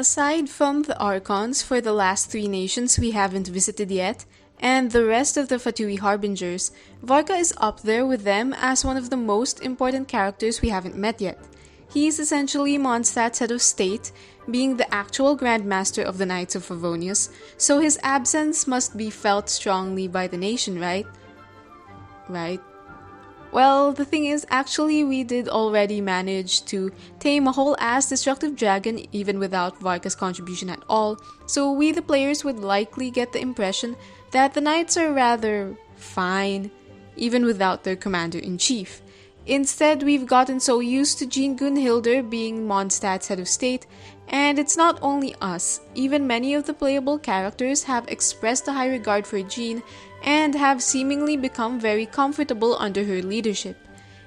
Aside from the Archons for the last 3 nations we haven't visited yet, and the rest of the Fatui Harbingers, Varka is up there with them as one of the most important characters we haven't met yet. He is essentially Mondstadt's head of state, being the actual Grandmaster of the Knights of Favonius, so his absence must be felt strongly by the nation, right? Right? Well, the thing is, actually we did already manage to tame a whole ass destructive dragon even without Varka's contribution at all, so we the players would likely get the impression that the knights are rather fine, even without their commander-in-chief. Instead, we've gotten so used to Gunnhildr being Mondstadt's head of state, and it's not only us, even many of the playable characters have expressed a high regard for Jean and have seemingly become very comfortable under her leadership.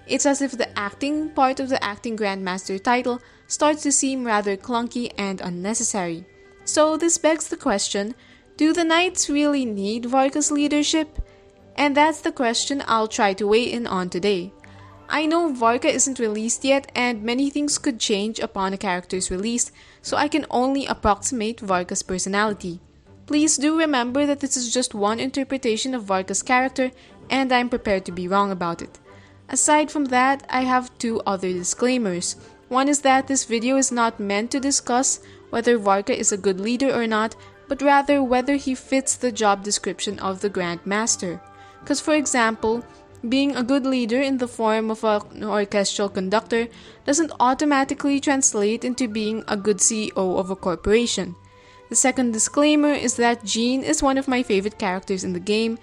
It's as if the acting part of the Acting Grandmaster title starts to seem rather clunky and unnecessary. So this begs the question, do the knights really need Varka's leadership? And that's the question I'll try to weigh in on today. I know Varka isn't released yet and many things could change upon a character's release, so I can only approximate Varka's personality. Please do remember that this is just one interpretation of Varka's character and I'm prepared to be wrong about it. Aside from that, I have 2 other disclaimers. One is that this video is not meant to discuss whether Varka is a good leader or not, but rather whether he fits the job description of the Grandmaster. Because for example, being a good leader in the form of an orchestral conductor doesn't automatically translate into being a good CEO of a corporation. The second disclaimer is that Jean is one of my favorite characters in the game,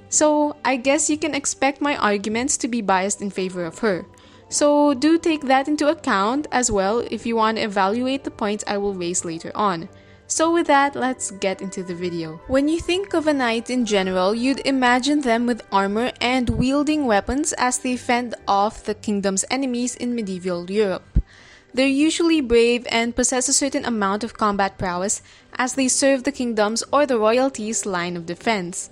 so I guess you can expect my arguments to be biased in favor of her. So do take that into account as well if you want to evaluate the points I will raise later on. So with that, let's get into the video. When you think of a knight in general, you'd imagine them with armor and wielding weapons as they fend off the kingdom's enemies in medieval Europe. They're usually brave and possess a certain amount of combat prowess as they serve the kingdom's or the royalty's line of defense.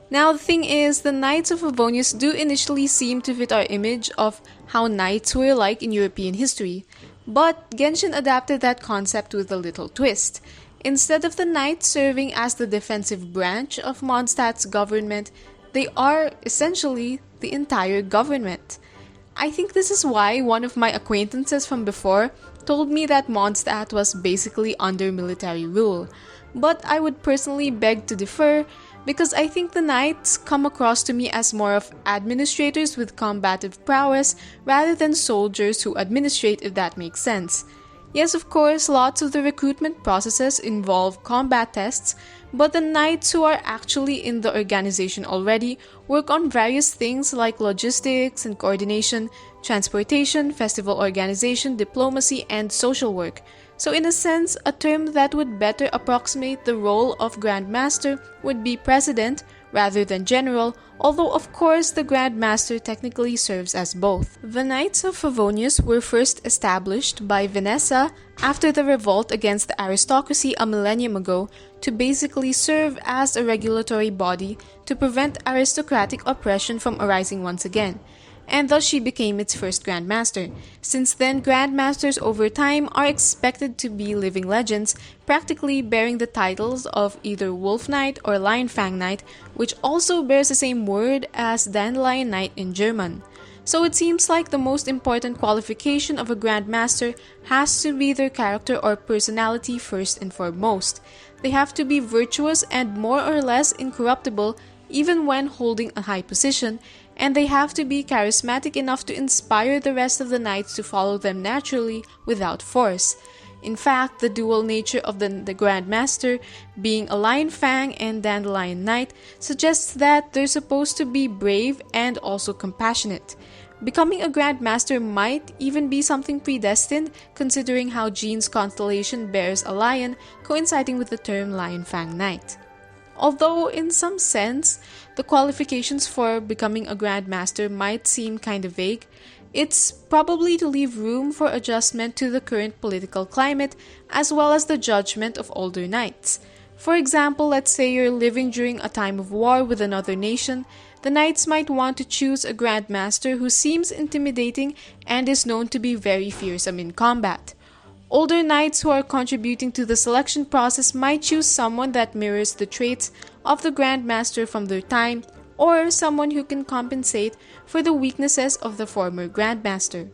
Now the thing is, the Knights of Favonius do initially seem to fit our image of how knights were like in European history, but Genshin adapted that concept with a little twist. Instead of the knights serving as the defensive branch of Mondstadt's government, they are essentially the entire government. I think this is why one of my acquaintances from before told me that Mondstadt was basically under military rule, but I would personally beg to differ because I think the knights come across to me as more of administrators with combative prowess rather than soldiers who administrate, if that makes sense. Yes, of course, lots of the recruitment processes involve combat tests, but the knights who are actually in the organization already work on various things like logistics and coordination, transportation, festival organization, diplomacy, and social work. So in a sense, a term that would better approximate the role of Grandmaster would be President rather than General, although of course the Grandmaster technically serves as both. The Knights of Favonius were first established by Vanessa after the revolt against the aristocracy a millennium ago to basically serve as a regulatory body to prevent aristocratic oppression from arising once again. And thus she became its first Grandmaster. Since then, Grandmasters over time are expected to be living legends, practically bearing the titles of either Wolf Knight or Lionfang Knight, which also bears the same word as Dandelion Knight in German. So it seems like the most important qualification of a Grandmaster has to be their character or personality first and foremost. They have to be virtuous and more or less incorruptible even when holding a high position, and they have to be charismatic enough to inspire the rest of the knights to follow them naturally without force. In fact, the dual nature of the Grandmaster, being a Lionfang and Dandelion Knight, suggests that they're supposed to be brave and also compassionate. Becoming a Grandmaster might even be something predestined, considering how Jean's constellation bears a lion, coinciding with the term Lionfang Knight. Although, in some sense, the qualifications for becoming a Grandmaster might seem kind of vague, it's probably to leave room for adjustment to the current political climate as well as the judgment of older knights. For example, let's say you're living during a time of war with another nation, the knights might want to choose a Grandmaster who seems intimidating and is known to be very fearsome in combat. Older knights who are contributing to the selection process might choose someone that mirrors the traits of the Grandmaster from their time, or someone who can compensate for the weaknesses of the former Grandmaster.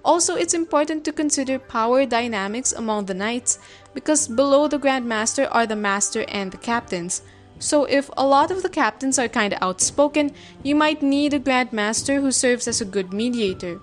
Also, it's important to consider power dynamics among the knights, because below the Grandmaster are the Master and the Captains. So if a lot of the captains are kinda outspoken, you might need a Grandmaster who serves as a good mediator.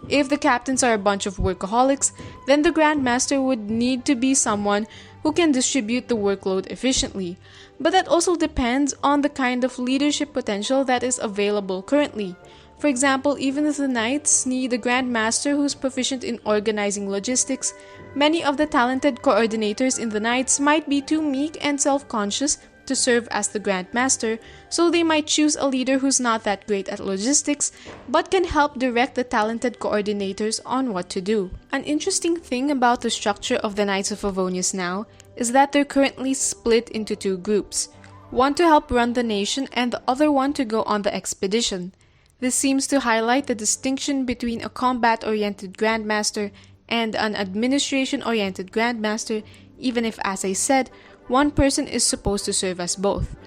If the captains are a bunch of workaholics, then the Grandmaster would need to be someone who can distribute the workload efficiently. But that also depends on the kind of leadership potential that is available currently. For example, even if the knights need a Grandmaster who's proficient in organizing logistics, many of the talented coordinators in the knights might be too meek and self-conscious to serve as the Grandmaster, so they might choose a leader who's not that great at logistics, but can help direct the talented coordinators on what to do. An interesting thing about the structure of the Knights of Favonius now is that they're currently split into two groups, one to help run the nation and the other one to go on the expedition. This seems to highlight the distinction between a combat-oriented Grandmaster and an administration-oriented Grandmaster, even if, as I said, one person is supposed to serve as both.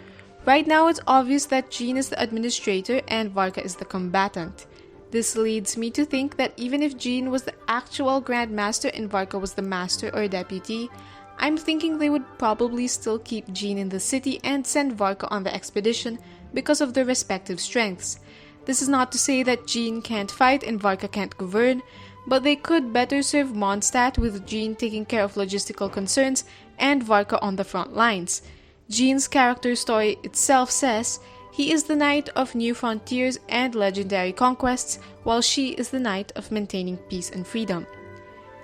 Right now, it's obvious that Jean is the administrator and Varka is the combatant. This leads me to think that even if Jean was the actual Grandmaster and Varka was the master or deputy, I'm thinking they would probably still keep Jean in the city and send Varka on the expedition because of their respective strengths. This is not to say that Jean can't fight and Varka can't govern, but they could better serve Mondstadt with Jean taking care of logistical concerns and Varka on the front lines. Jean's character story itself says he is the knight of new frontiers and legendary conquests, while she is the knight of maintaining peace and freedom.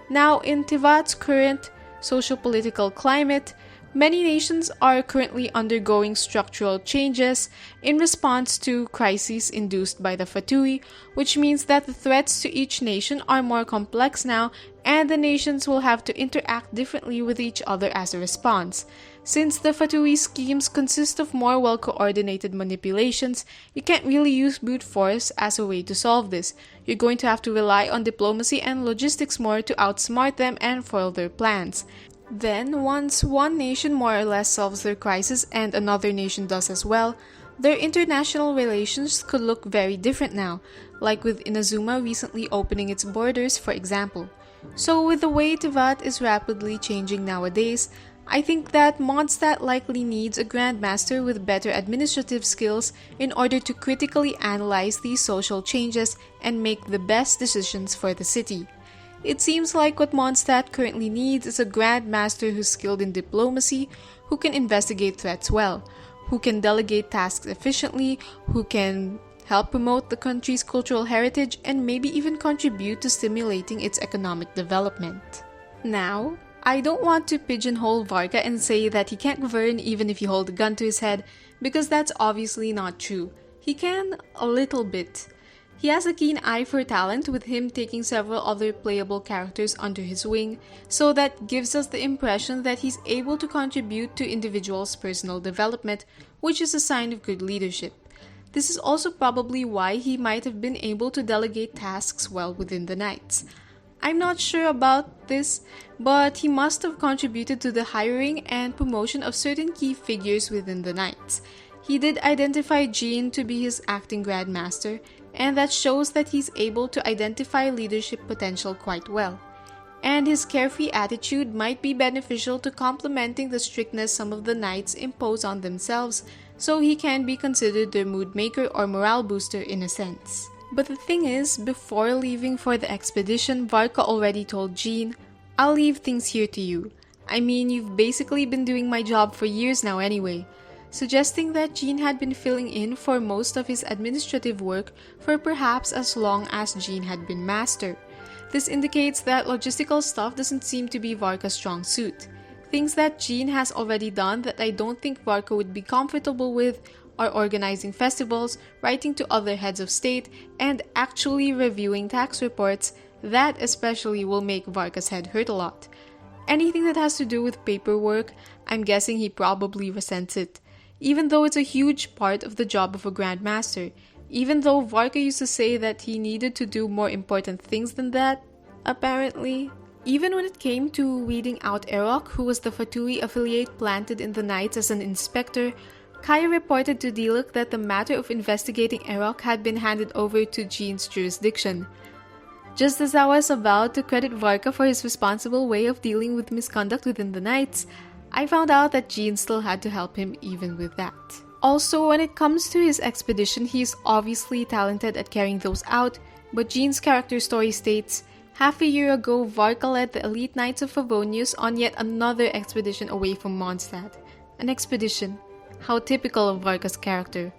Now, in Tivat's current socio-political climate, many nations are currently undergoing structural changes in response to crises induced by the Fatui, which means that the threats to each nation are more complex now, and the nations will have to interact differently with each other as a response. Since the Fatui schemes consist of more well-coordinated manipulations, you can't really use brute force as a way to solve this. You're going to have to rely on diplomacy and logistics more to outsmart them and foil their plans. Then, once one nation more or less solves their crisis and another nation does as well, their international relations could look very different now, like with Inazuma recently opening its borders, for example. So with the way Tivat is rapidly changing nowadays, I think that Mondstadt likely needs a Grandmaster with better administrative skills in order to critically analyze these social changes and make the best decisions for the city. It seems like what Mondstadt currently needs is a Grandmaster who's skilled in diplomacy, who can investigate threats well, who can delegate tasks efficiently, who can help promote the country's cultural heritage, and maybe even contribute to stimulating its economic development. Now, I don't want to pigeonhole Varka and say that he can't govern even if you hold a gun to his head, because that's obviously not true. He can a little bit. He has a keen eye for talent, with him taking several other playable characters under his wing, so that gives us the impression that he's able to contribute to individuals' personal development, which is a sign of good leadership. This is also probably why he might have been able to delegate tasks well within the Knights. I'm not sure about this, but he must have contributed to the hiring and promotion of certain key figures within the Knights. He did identify Jean to be his acting Grandmaster, and that shows that he's able to identify leadership potential quite well. And his carefree attitude might be beneficial to complementing the strictness some of the Knights impose on themselves, so he can be considered their mood maker or morale booster in a sense. But the thing is, before leaving for the expedition, Varka already told Jean, "I'll leave things here to you. I mean, you've basically been doing my job for years now anyway," suggesting that Jean had been filling in for most of his administrative work for perhaps as long as Jean had been master. This indicates that logistical stuff doesn't seem to be Varka's strong suit. Things that Jean has already done that I don't think Varka would be comfortable with are organizing festivals, writing to other heads of state, and actually reviewing tax reports. That especially will make Varka's head hurt a lot. Anything that has to do with paperwork, I'm guessing he probably resents it. Even though it's a huge part of the job of a Grandmaster, even though Varka used to say that he needed to do more important things than that, apparently. Even when it came to weeding out Erok, who was the Fatui affiliate planted in the Knights as an inspector, Kaya reported to Diluc that the matter of investigating Erok had been handed over to Jean's jurisdiction. Just as I was about to credit Varka for his responsible way of dealing with misconduct within the Knights, I found out that Jean still had to help him even with that. Also, when it comes to his expedition, he is obviously talented at carrying those out, but Jean's character story states, half a year ago, Varka led the elite Knights of Favonius on yet another expedition away from Mondstadt. An expedition. How typical of Varka's character.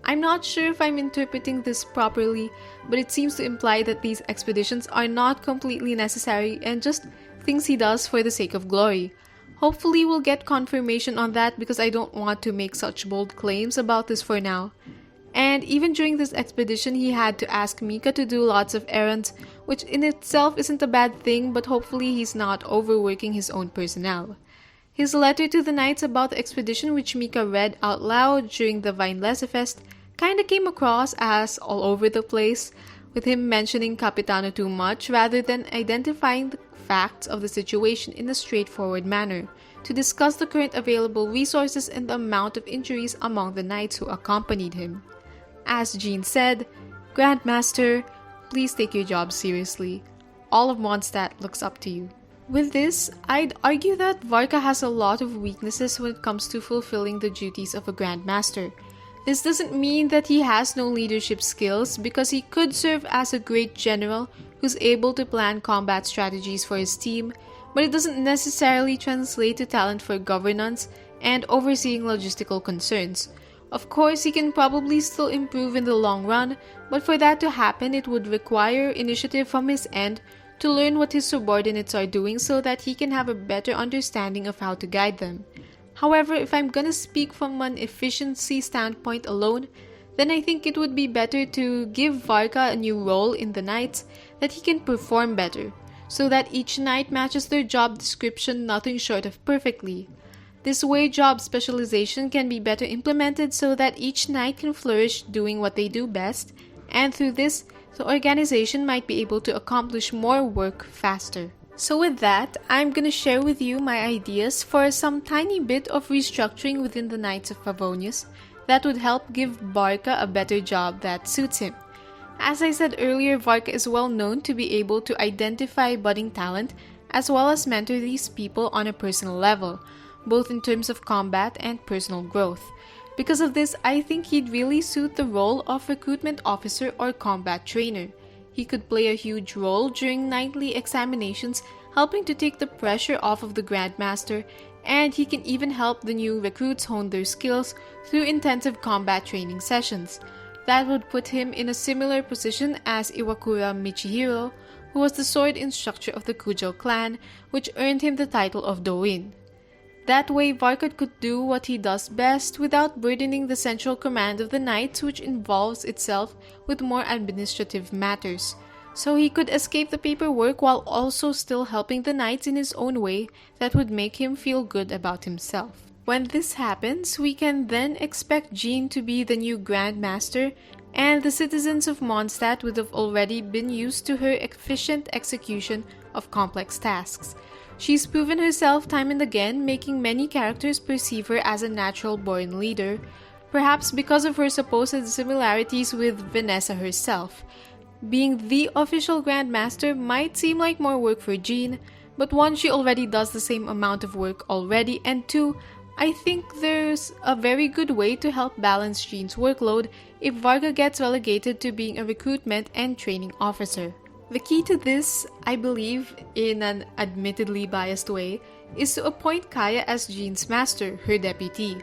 I'm not sure if I'm interpreting this properly, but it seems to imply that these expeditions are not completely necessary and just things he does for the sake of glory. Hopefully we'll get confirmation on that because I don't want to make such bold claims about this for now. And even during this expedition, he had to ask Mika to do lots of errands, which in itself isn't a bad thing, but hopefully he's not overworking his own personnel. His letter to the Knights about the expedition, which Mika read out loud during the Vinelesa Fest, kinda came across as all over the place, with him mentioning Capitano too much rather than identifying the facts of the situation in a straightforward manner, to discuss the current available resources and the amount of injuries among the knights who accompanied him. As Jean said, "Grandmaster, please take your job seriously. All of Mondstadt looks up to you." With this, I'd argue that Varka has a lot of weaknesses when it comes to fulfilling the duties of a Grandmaster. This doesn't mean that he has no leadership skills, because he could serve as a great general who's able to plan combat strategies for his team, but it doesn't necessarily translate to talent for governance and overseeing logistical concerns. Of course, he can probably still improve in the long run, but for that to happen, it would require initiative from his end to learn what his subordinates are doing so that he can have a better understanding of how to guide them. However, if I'm gonna speak from an efficiency standpoint alone, then I think it would be better to give Varka a new role in the Knights that he can perform better, so that each Knight matches their job description nothing short of perfectly. This way, job specialization can be better implemented so that each Knight can flourish doing what they do best, and through this, the organization might be able to accomplish more work faster. So with that, I'm gonna share with you my ideas for some tiny bit of restructuring within the Knights of Favonius that would help give Varka a better job that suits him. As I said earlier, Varka is well known to be able to identify budding talent as well as mentor these people on a personal level, both in terms of combat and personal growth. Because of this, I think he'd really suit the role of recruitment officer or combat trainer. He could play a huge role during nightly examinations, helping to take the pressure off of the Grandmaster, and he can even help the new recruits hone their skills through intensive combat training sessions. That would put him in a similar position as Iwakura Michihiro, who was the sword instructor of the Kujou clan, which earned him the title of Doin. That way, Varka could do what he does best without burdening the central command of the Knights, which involves itself with more administrative matters. So he could escape the paperwork while also still helping the Knights in his own way that would make him feel good about himself. When this happens, we can then expect Jean to be the new Grandmaster, and the citizens of Mondstadt would have already been used to her efficient execution of complex tasks. She's proven herself time and again, making many characters perceive her as a natural-born leader, perhaps because of her supposed similarities with Vanessa herself. Being the official Grandmaster might seem like more work for Jean, but one, she already does the same amount of work already, and two, I think there's a very good way to help balance Jean's workload if Varka gets relegated to being a recruitment and training officer. The key to this, I believe, in an admittedly biased way, is to appoint Kaya as Jean's master, her deputy.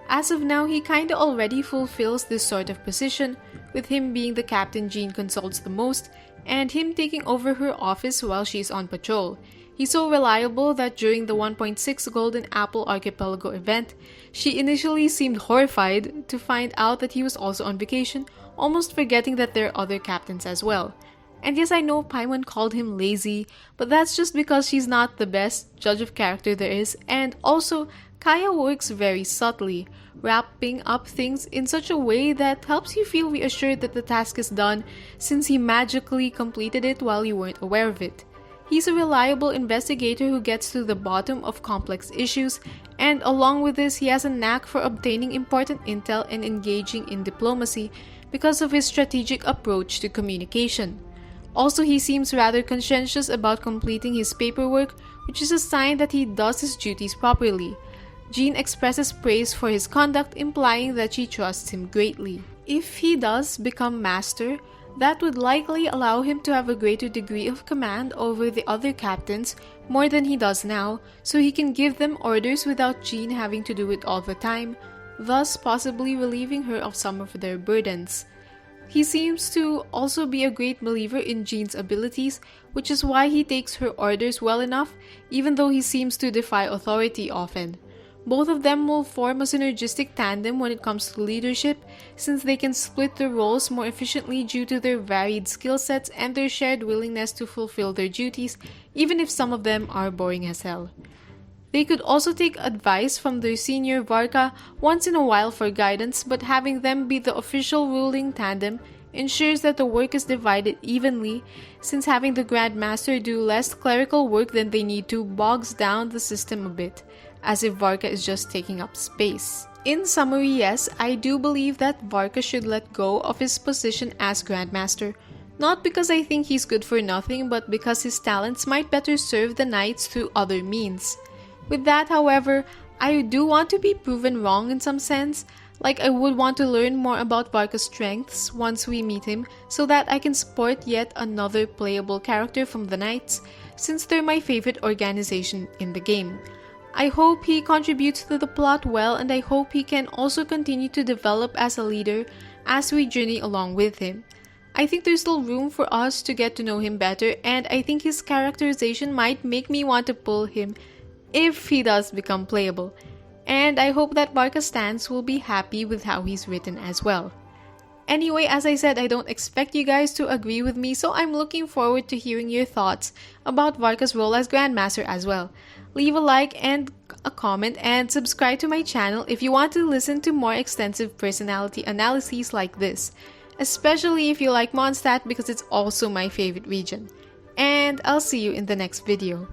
As of now, he kinda already fulfills this sort of position, with him being the captain Jean consults the most, and him taking over her office while she's on patrol. He's so reliable that during the 1.6 Golden Apple Archipelago event, she initially seemed horrified to find out that he was also on vacation, almost forgetting that there are other captains as well. And yes, I know Paimon called him lazy, but that's just because she's not the best judge of character there is, and also, Kaya works very subtly, wrapping up things in such a way that helps you feel reassured that the task is done since he magically completed it while you weren't aware of it. He's a reliable investigator who gets to the bottom of complex issues, and along with this, he has a knack for obtaining important intel and engaging in diplomacy because of his strategic approach to communication. Also, he seems rather conscientious about completing his paperwork, which is a sign that he does his duties properly. Jean expresses praise for his conduct, implying that she trusts him greatly. If he does become master, that would likely allow him to have a greater degree of command over the other captains, more than he does now, so he can give them orders without Jean having to do it all the time, thus possibly relieving her of some of their burdens. He seems to also be a great believer in Jean's abilities, which is why he takes her orders well enough, even though he seems to defy authority often. Both of them will form a synergistic tandem when it comes to leadership, since they can split their roles more efficiently due to their varied skill sets and their shared willingness to fulfill their duties, even if some of them are boring as hell. They could also take advice from their senior Varka once in a while for guidance, but having them be the official ruling tandem ensures that the work is divided evenly, since having the Grandmaster do less clerical work than they need to bogs down the system a bit, as if Varka is just taking up space. In summary, yes, I do believe that Varka should let go of his position as Grandmaster, not because I think he's good for nothing, but because his talents might better serve the Knights through other means. With that, however, I do want to be proven wrong in some sense, like I would want to learn more about Varka's strengths once we meet him, so that I can support yet another playable character from the Knights, since they're my favorite organization in the game. I hope he contributes to the plot well, and I hope he can also continue to develop as a leader as we journey along with him. I think there's still room for us to get to know him better, and I think his characterization might make me want to pull him if he does become playable. And I hope that Varka Stans will be happy with how he's written as well. Anyway, as I said, I don't expect you guys to agree with me, so I'm looking forward to hearing your thoughts about Varka's role as Grandmaster as well. Leave a like and a comment and subscribe to my channel if you want to listen to more extensive personality analyses like this, especially if you like Mondstadt because it's also my favorite region. And I'll see you in the next video.